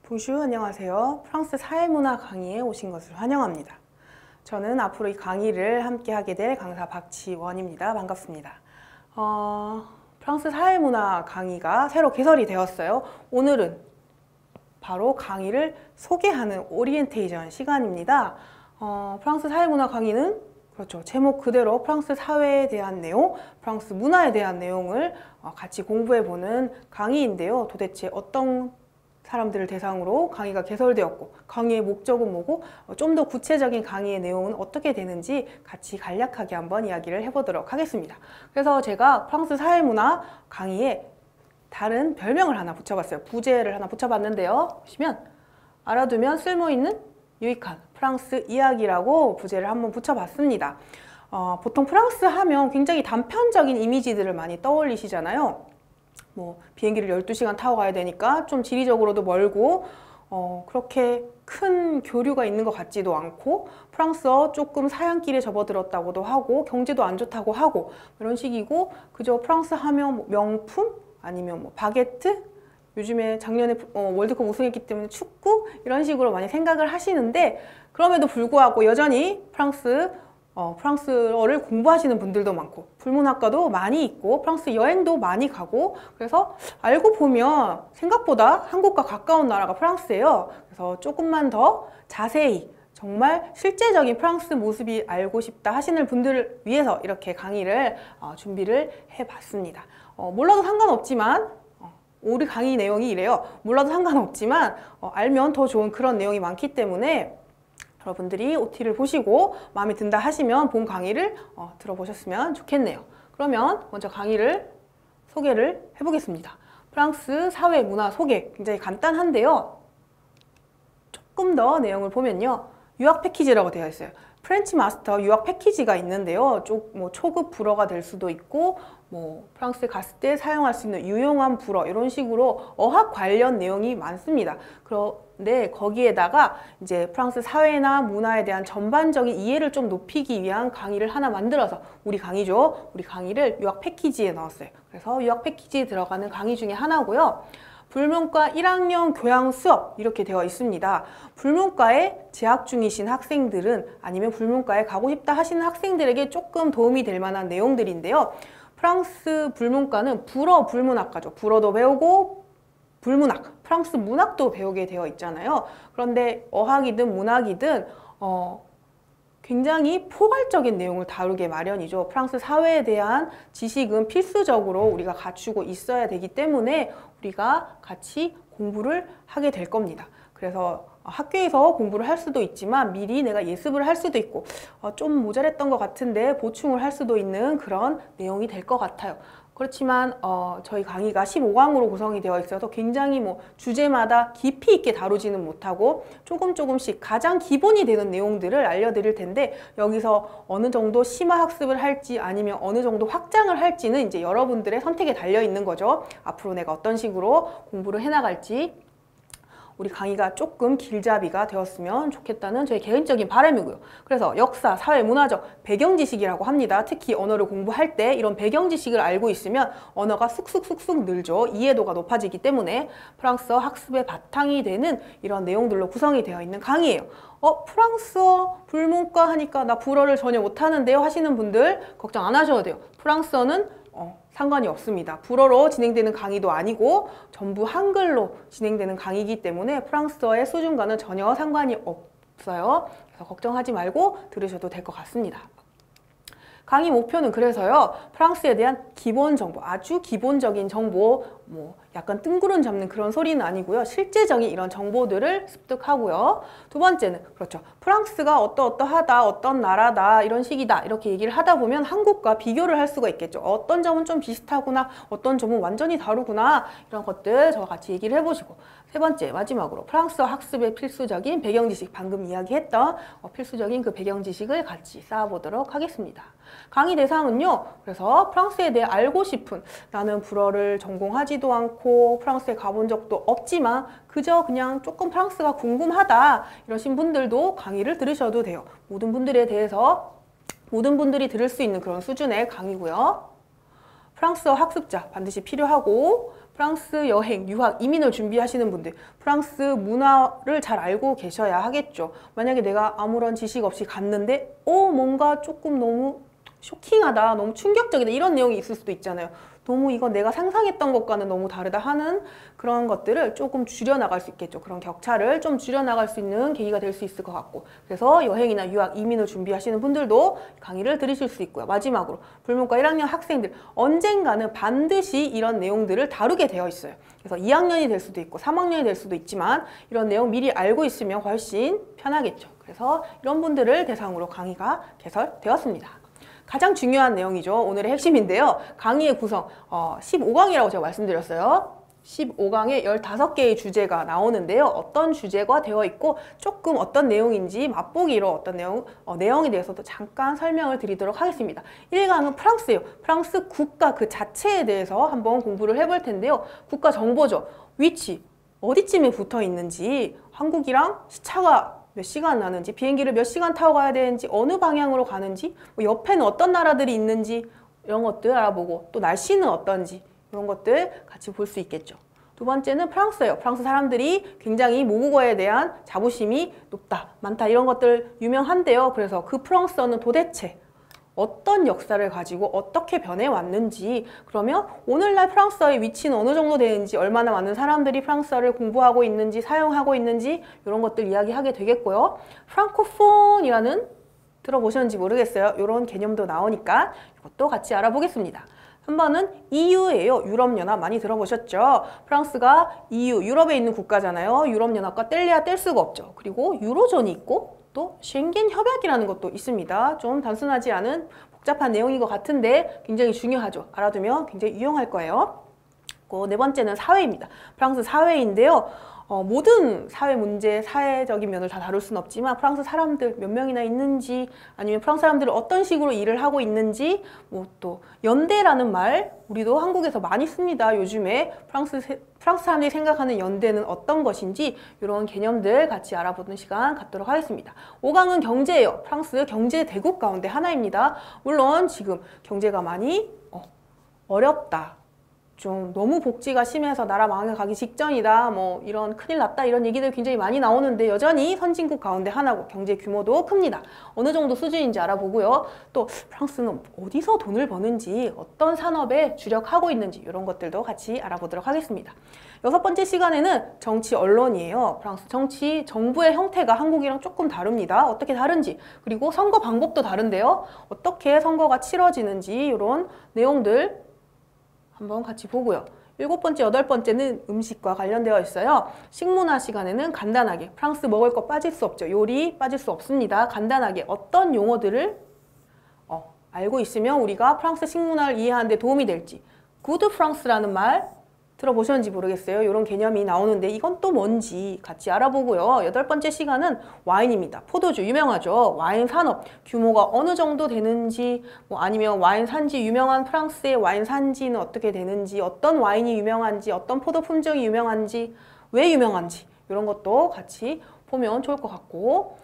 보슈 안녕하세요. 프랑스 사회문화 강의에 오신 것을 환영합니다. 저는 앞으로 이 강의를 함께 하게 될 강사 박지원입니다. 반갑습니다. 프랑스 사회문화 강의가 새로 개설이 되었어요. 오늘은 바로 강의를 소개하는 오리엔테이션 시간입니다. 프랑스 사회문화 강의는 그렇죠. 제목 그대로 프랑스 사회에 대한 내용, 프랑스 문화에 대한 내용을 같이 공부해보는 강의인데요. 도대체 어떤 사람들을 대상으로 강의가 개설되었고 강의의 목적은 뭐고 좀 더 구체적인 강의의 내용은 어떻게 되는지 같이 간략하게 한번 이야기를 해보도록 하겠습니다. 그래서 제가 프랑스 사회문화 강의에 다른 별명을 하나 붙여봤어요. 부제를 하나 붙여봤는데요. 보시면 알아두면 쓸모있는 유익한 프랑스 이야기라고 부제를 한번 붙여봤습니다. 보통 프랑스 하면 굉장히 단편적인 이미지들을 많이 떠올리시잖아요. 비행기를 12시간 타고 가야 되니까 좀 지리적으로도 멀고 그렇게 큰 교류가 있는 것 같지도 않고 프랑스어 조금 사양길에 접어들었다고도 하고 경제도 안 좋다고 하고 이런 식이고 그저 프랑스 하면 명품 아니면 바게트 요즘에 작년에 월드컵 우승했기 때문에 축구 이런 식으로 많이 생각을 하시는데 그럼에도 불구하고 여전히 프랑스어를 공부하시는 분들도 많고 불문학과도 많이 있고 프랑스 여행도 많이 가고 그래서 알고 보면 생각보다 한국과 가까운 나라가 프랑스예요. 그래서 조금만 더 자세히 정말 실제적인 프랑스 모습이 알고 싶다 하시는 분들을 위해서 이렇게 강의를 준비를 해봤습니다. 몰라도 상관없지만 우리 강의 내용이 이래요. 몰라도 상관없지만 알면 더 좋은 그런 내용이 많기 때문에 여러분들이 OT를 보시고 마음에 든다 하시면 본 강의를 들어보셨으면 좋겠네요. 그러면 먼저 강의를 소개를 해보겠습니다. 프랑스 사회 문화 소개 굉장히 간단한데요. 조금 더 내용을 보면요. 유학 패키지라고 되어 있어요. 프렌치 마스터 유학 패키지가 있는데요. 초급 불어가 될 수도 있고 프랑스에 갔을 때 사용할 수 있는 유용한 불어 이런 식으로 어학 관련 내용이 많습니다. 그런데 거기에다가 이제 프랑스 사회나 문화에 대한 전반적인 이해를 좀 높이기 위한 강의를 하나 만들어서 우리 강의죠. 우리 강의를 유학 패키지에 넣었어요. 그래서 유학 패키지에 들어가는 강의 중에 하나고요. 불문과 1학년 교양 수업 이렇게 되어 있습니다. 불문과에 재학 중이신 학생들은 아니면 불문과에 가고 싶다 하시는 학생들에게 조금 도움이 될 만한 내용들인데요. 프랑스 불문과는 불어 불문학과죠. 불어도 배우고 불문학, 프랑스 문학도 배우게 되어 있잖아요. 그런데 어학이든 문학이든 굉장히 포괄적인 내용을 다루게 마련이죠. 프랑스 사회에 대한 지식은 필수적으로 우리가 갖추고 있어야 되기 때문에 우리가 같이 공부를 하게 될 겁니다. 그래서 학교에서 공부를 할 수도 있지만 미리 내가 예습을 할 수도 있고 좀 모자랐던 것 같은데 보충을 할 수도 있는 그런 내용이 될 것 같아요. 그렇지만 저희 강의가 15강으로 구성이 되어 있어서 굉장히 주제마다 깊이 있게 다루지는 못하고 조금씩 가장 기본이 되는 내용들을 알려드릴 텐데 여기서 어느 정도 심화 학습을 할지 아니면 어느 정도 확장을 할지는 이제 여러분들의 선택에 달려 있는 거죠. 앞으로 내가 어떤 식으로 공부를 해나갈지 우리 강의가 조금 길잡이가 되었으면 좋겠다는 저의 개인적인 바람이고요. 그래서 역사, 사회, 문화적 배경 지식이라고 합니다. 특히 언어를 공부할 때 이런 배경 지식을 알고 있으면 언어가 쑥쑥 늘죠. 이해도가 높아지기 때문에 프랑스어 학습의 바탕이 되는 이런 내용들로 구성이 되어 있는 강의예요. 프랑스어 불문과 하니까 나 불어를 전혀 못하는데요 하시는 분들 걱정 안 하셔도 돼요. 프랑스어는 상관이 없습니다. 불어로 진행되는 강의도 아니고 전부 한글로 진행되는 강의이기 때문에 프랑스어의 수준과는 전혀 상관이 없어요. 그래서 걱정하지 말고 들으셔도 될 것 같습니다. 강의 목표는 그래서요. 프랑스에 대한 기본 정보, 아주 기본적인 정보, 약간 뜬구름 잡는 그런 소리는 아니고요. 실제적인 이런 정보들을 습득하고요. 두 번째는 그렇죠. 프랑스가 어떠하다, 어떤 나라다, 이런 식이다 이렇게 얘기를 하다 보면 한국과 비교를 할 수가 있겠죠. 어떤 점은 좀 비슷하구나, 어떤 점은 완전히 다르구나 이런 것들 저와 같이 얘기를 해보시고 세 번째, 마지막으로 프랑스어 학습의 필수적인 배경 지식, 방금 이야기했던 필수적인 그 배경 지식을 같이 쌓아보도록 하겠습니다. 강의 대상은요. 그래서 프랑스에 대해 알고 싶은 나는 불어를 전공하지도 않고 프랑스에 가본 적도 없지만 그저 그냥 조금 프랑스가 궁금하다 이러신 분들도 강의를 들으셔도 돼요. 모든 분들에 대해서 모든 분들이 들을 수 있는 그런 수준의 강의고요. 프랑스어 학습자 반드시 필요하고 프랑스 여행, 유학, 이민을 준비하시는 분들, 프랑스 문화를 잘 알고 계셔야 하겠죠. 만약에 내가 아무런 지식 없이 갔는데 뭔가 조금 너무 쇼킹하다, 너무 충격적이다 이런 내용이 있을 수도 있잖아요. 너무 이건 내가 상상했던 것과는 너무 다르다 하는 그런 것들을 조금 줄여나갈 수 있겠죠. 그런 격차를 좀 줄여나갈 수 있는 계기가 될 수 있을 것 같고, 그래서 여행이나 유학, 이민을 준비하시는 분들도 강의를 들으실 수 있고요. 마지막으로 불문과 1학년 학생들, 언젠가는 반드시 이런 내용들을 다루게 되어 있어요. 그래서 2학년이 될 수도 있고 3학년이 될 수도 있지만 이런 내용 미리 알고 있으면 훨씬 편하겠죠. 그래서 이런 분들을 대상으로 강의가 개설되었습니다. 가장 중요한 내용이죠. 오늘의 핵심인데요. 강의의 구성, 15강이라고 제가 말씀드렸어요. 15강에 15개의 주제가 나오는데요. 어떤 주제가 되어 있고 조금 어떤 내용인지 맛보기로 어떤 내용에 대해서도 잠깐 설명을 드리도록 하겠습니다. 1강은 프랑스예요. 프랑스 국가 그 자체에 대해서 한번 공부를 해볼 텐데요. 국가 정보죠. 위치, 어디쯤에 붙어 있는지, 한국이랑 시차가 몇 시간 나는지, 비행기를 몇 시간 타고 가야 되는지, 어느 방향으로 가는지, 뭐 옆에는 어떤 나라들이 있는지 이런 것들 알아보고, 또 날씨는 어떤지 이런 것들 같이 볼 수 있겠죠. 두 번째는 프랑스예요. 프랑스 사람들이 굉장히 모국어에 대한 자부심이 높다, 많다 이런 것들 유명한데요. 그래서 그 프랑스어는 도대체 어떤 역사를 가지고 어떻게 변해왔는지, 그러면 오늘날 프랑스어의 위치는 어느 정도 되는지, 얼마나 많은 사람들이 프랑스어를 공부하고 있는지, 사용하고 있는지 이런 것들 이야기하게 되겠고요. 프랑코폰이라는 들어보셨는지 모르겠어요. 이런 개념도 나오니까 이것도 같이 알아보겠습니다. 3번은 EU예요. 유럽연합 많이 들어보셨죠? 프랑스가 EU, 유럽에 있는 국가잖아요. 유럽연합과 뗄래야 뗄 수가 없죠. 그리고 유로존이 있고 또 쉥겐 협약이라는 것도 있습니다. 좀 단순하지 않은 복잡한 내용인 것 같은데 굉장히 중요하죠. 알아두면 굉장히 유용할 거예요. 네 번째는 사회입니다. 프랑스 사회인데요. 모든 사회 문제, 사회적인 면을 다 다룰 수는 없지만 프랑스 사람들 몇 명이나 있는지, 아니면 프랑스 사람들은 어떤 식으로 일을 하고 있는지, 뭐 또 연대라는 말 우리도 한국에서 많이 씁니다. 요즘에 프랑스 사람들이 생각하는 연대는 어떤 것인지 이런 개념들 같이 알아보는 시간 갖도록 하겠습니다. 5강은 경제예요. 프랑스 경제 대국 가운데 하나입니다. 물론 지금 경제가 많이 어렵다, 좀 너무 복지가 심해서 나라 망해가기 직전이다, 뭐 이런 큰일 났다 이런 얘기들 굉장히 많이 나오는데 여전히 선진국 가운데 하나고 경제 규모도 큽니다. 어느 정도 수준인지 알아보고요. 또 프랑스는 어디서 돈을 버는지, 어떤 산업에 주력하고 있는지 이런 것들도 같이 알아보도록 하겠습니다. 6번째 시간에는 정치 언론이에요. 프랑스 정치, 정부의 형태가 한국이랑 조금 다릅니다. 어떻게 다른지, 그리고 선거 방법도 다른데요. 어떻게 선거가 치러지는지 이런 내용들 한번 같이 보고요. 7번째, 8번째는 음식과 관련되어 있어요. 식문화 시간에는 간단하게, 프랑스 먹을 거 빠질 수 없죠. 요리 빠질 수 없습니다. 간단하게 어떤 용어들을 알고 있으면 우리가 프랑스 식문화를 이해하는 데 도움이 될지. 구드 프랑스라는 말 들어보셨는지 모르겠어요. 이런 개념이 나오는데 이건 또 뭔지 같이 알아보고요. 8번째 시간은 와인입니다. 포도주 유명하죠. 와인 산업 규모가 어느 정도 되는지, 뭐 아니면 와인 산지, 유명한 프랑스의 와인 산지는 어떻게 되는지, 어떤 와인이 유명한지, 어떤 포도 품종이 유명한지, 왜 유명한지 이런 것도 같이 보면 좋을 것 같고,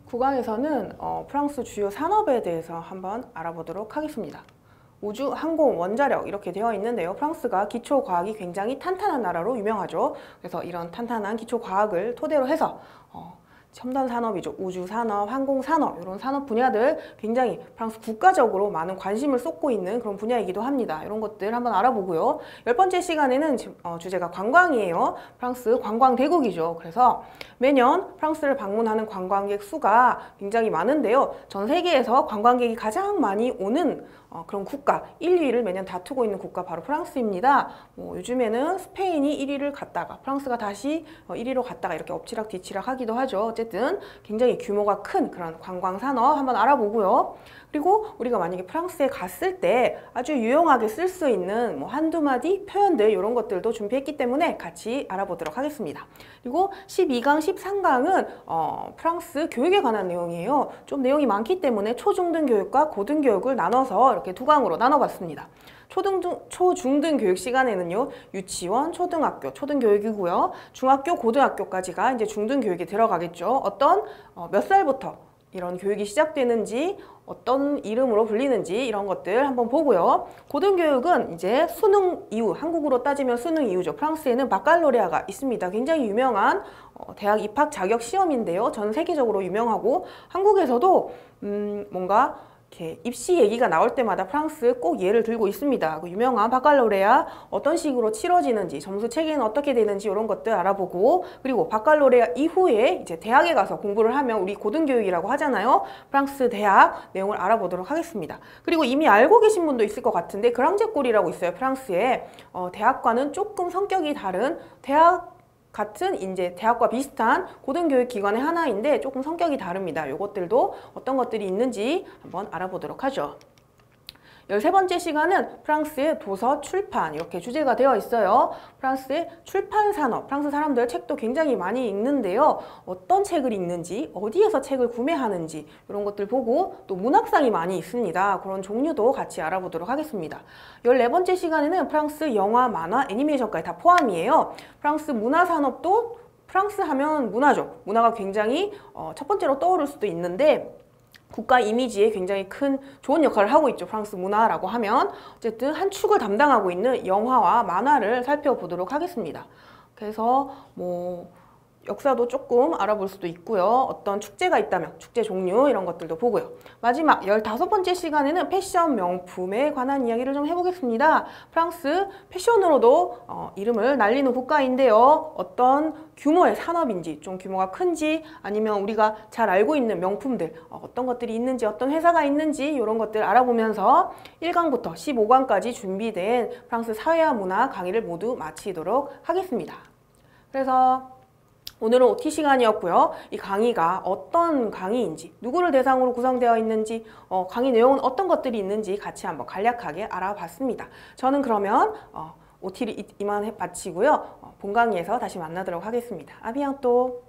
9강에서는 프랑스 주요 산업에 대해서 한번 알아보도록 하겠습니다. 우주, 항공, 원자력 이렇게 되어 있는데요. 프랑스가 기초과학이 굉장히 탄탄한 나라로 유명하죠. 그래서 이런 탄탄한 기초과학을 토대로 해서 첨단 산업이죠. 우주 산업, 항공 산업 이런 산업 분야들 굉장히 프랑스 국가적으로 많은 관심을 쏟고 있는 그런 분야이기도 합니다. 이런 것들 한번 알아보고요. 10번째 시간에는 주제가 관광이에요. 프랑스 관광 대국이죠. 그래서 매년 프랑스를 방문하는 관광객 수가 굉장히 많은데요. 전 세계에서 관광객이 가장 많이 오는 그런 국가 1, 2위를 매년 다투고 있는 국가 바로 프랑스입니다. 요즘에는 스페인이 1위를 갔다가 프랑스가 다시 1위로 갔다가 이렇게 엎치락 뒤치락 하기도 하죠. 어쨌든 굉장히 규모가 큰 그런 관광 산업 한번 알아보고요. 그리고 우리가 만약에 프랑스에 갔을 때 아주 유용하게 쓸 수 있는 뭐 한두 마디 표현들 이런 것들도 준비했기 때문에 같이 알아보도록 하겠습니다. 그리고 12강, 13강은 프랑스 교육에 관한 내용이에요. 좀 내용이 많기 때문에 초중등 교육과 고등 교육을 나눠서 이렇게 두 강으로 나눠봤습니다. 초중등 교육 시간에는요, 유치원, 초등학교, 초등교육이고요. 중학교, 고등학교까지가 이제 중등교육에 들어가겠죠. 어떤 몇 살부터 이런 교육이 시작되는지, 어떤 이름으로 불리는지 이런 것들 한번 보고요. 고등교육은 이제 수능 이후, 한국으로 따지면 수능 이후죠. 프랑스에는 바칼로레아가 있습니다. 굉장히 유명한 대학 입학 자격 시험인데요. 전 세계적으로 유명하고 한국에서도 뭔가 이렇게 입시 얘기가 나올 때마다 프랑스 꼭 예를 들고 있습니다. 그 유명한 바칼로레아 어떤 식으로 치러지는지, 점수 체계는 어떻게 되는지 이런 것들 알아보고, 그리고 바칼로레아 이후에 이제 대학에 가서 공부를 하면 우리 고등교육이라고 하잖아요. 프랑스 대학 내용을 알아보도록 하겠습니다. 그리고 이미 알고 계신 분도 있을 것 같은데 그랑제골이라고 있어요. 프랑스에 대학과는 조금 성격이 다른 대학 같은 이제 대학과 비슷한 고등교육 기관의 하나인데 조금 성격이 다릅니다. 이것들도 어떤 것들이 있는지 한번 알아보도록 하죠. 13번째 시간은 프랑스의 도서 출판 이렇게 주제가 되어 있어요. 프랑스의 출판 산업, 프랑스 사람들 책도 굉장히 많이 읽는데요. 어떤 책을 읽는지, 어디에서 책을 구매하는지 이런 것들 보고 또 문학상이 많이 있습니다. 그런 종류도 같이 알아보도록 하겠습니다. 14번째 시간에는 프랑스 영화, 만화, 애니메이션까지 다 포함이에요. 프랑스 문화 산업도 프랑스 하면 문화죠. 문화가 굉장히 첫 번째로 떠오를 수도 있는데 국가 이미지에 굉장히 큰 좋은 역할을 하고 있죠. 프랑스 문화라고 하면. 어쨌든 한 축을 담당하고 있는 영화와 만화를 살펴보도록 하겠습니다. 그래서 역사도 조금 알아볼 수도 있고요. 어떤 축제가 있다면 축제 종류 이런 것들도 보고요. 마지막 15번째 시간에는 패션 명품에 관한 이야기를 좀 해보겠습니다. 프랑스 패션으로도 이름을 날리는 국가인데요. 어떤 규모의 산업인지, 좀 규모가 큰지, 아니면 우리가 잘 알고 있는 명품들 어떤 것들이 있는지, 어떤 회사가 있는지 이런 것들 알아보면서 1강부터 15강까지 준비된 프랑스 사회와 문화 강의를 모두 마치도록 하겠습니다. 그래서 오늘은 OT 시간이었고요. 이 강의가 어떤 강의인지, 누구를 대상으로 구성되어 있는지, 강의 내용은 어떤 것들이 있는지 같이 한번 간략하게 알아봤습니다. 저는 그러면 OT를 이만 마치고요. 본 강의에서 다시 만나도록 하겠습니다. 아비앙또.